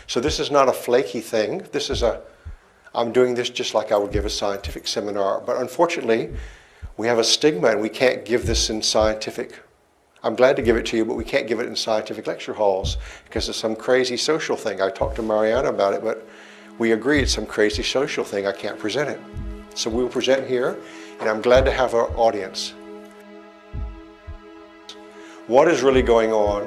So this is not a flaky thing. This is I'm doing this just like I would give a scientific seminar. But unfortunately, we have a stigma and we can't give this in scientific. I'm glad to give it to you, but we can't give it in scientific lecture halls because it's some crazy social thing. I talked to Mariana about it, but we agree it's some crazy social thing. I can't present it. So we'll present here, and I'm glad to have our audience. What is really going on,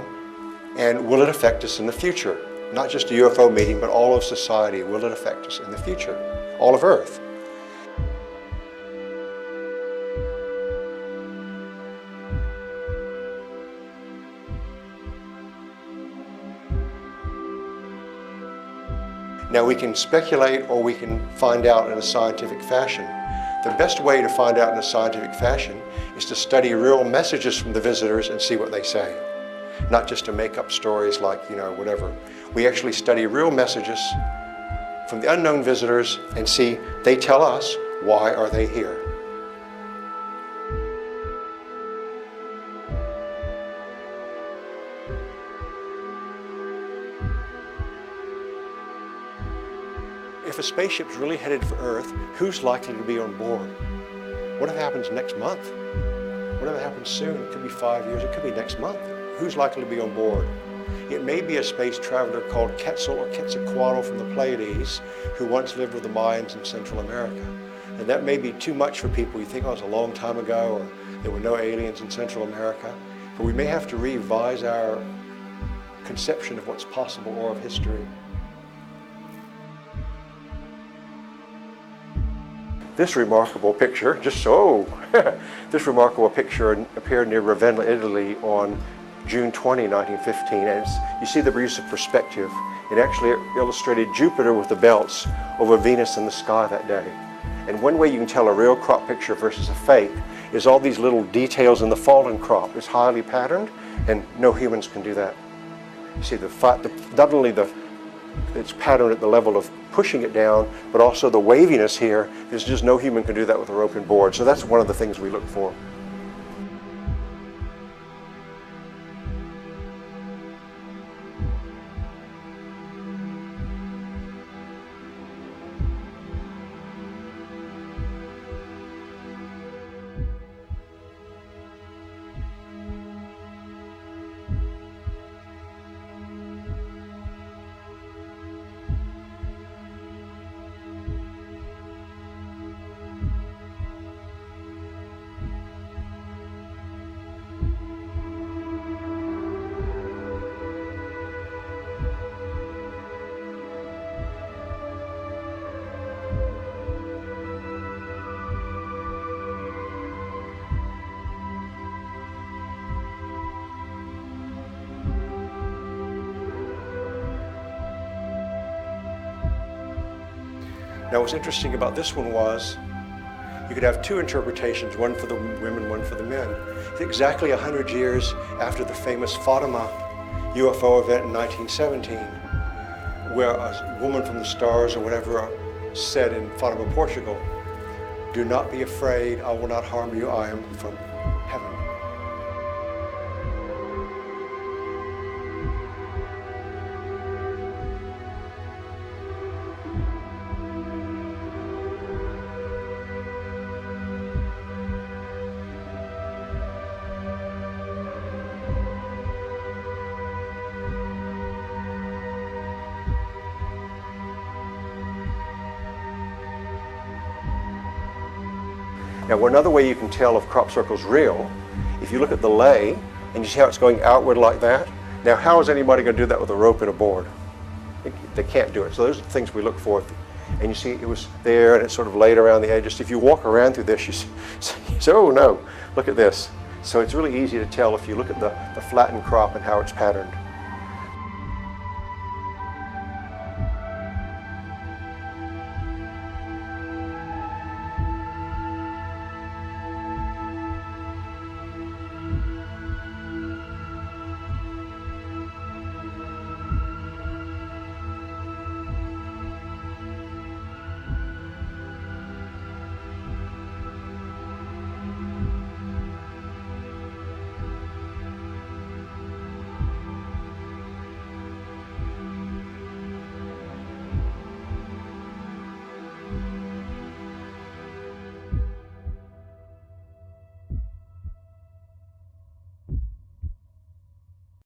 and will it affect us in the future? Not just a UFO meeting, but all of society. Will it affect us in the future? All of Earth. Now we can speculate or we can find out in a scientific fashion. The best way to find out in a scientific fashion is to study real messages from the visitors and see what they say. Not just to make up stories like, whatever. We actually study real messages from the unknown visitors and see, they tell us, why are they here? If a spaceship's really headed for Earth, who's likely to be on board? What if it happens next month? What if it happens soon? It could be 5 years, it could be next month. Who's likely to be on board? It may be a space traveler called Quetzal or Quetzalcoatl from the Pleiades who once lived with the Mayans in Central America. And that may be too much for people. You think, oh, it was a long time ago, or there were no aliens in Central America. But we may have to revise our conception of what's possible or of history. This remarkable picture, this remarkable picture appeared near Ravenna, Italy on June 20, 1915, and you see the use of perspective. It actually illustrated Jupiter with the belts over Venus in the sky that day. And one way you can tell a real crop picture versus a fake is all these little details in the fallen crop. It's highly patterned, and no humans can do that. You see, not only it's patterned at the level of pushing it down, but also the waviness here. There's just no human can do that with a rope and board. So that's one of the things we look for. Now what's interesting about this one was you could have two interpretations, one for the women, one for the men. It's exactly 100 years after the famous Fatima UFO event in 1917, where a woman from the stars or whatever said in Fatima, Portugal, "Do not be afraid, I will not harm you, I am from heaven." Now, another way you can tell if crop circle's real, if you look at the lay and you see how it's going outward like that. Now, how is anybody going to do that with a rope and a board? They can't do it. So those are the things we look for. And you see it was there and it's sort of laid around the edges. If you walk around through this, you say, oh no, look at this. So it's really easy to tell if you look at the flattened crop and how it's patterned.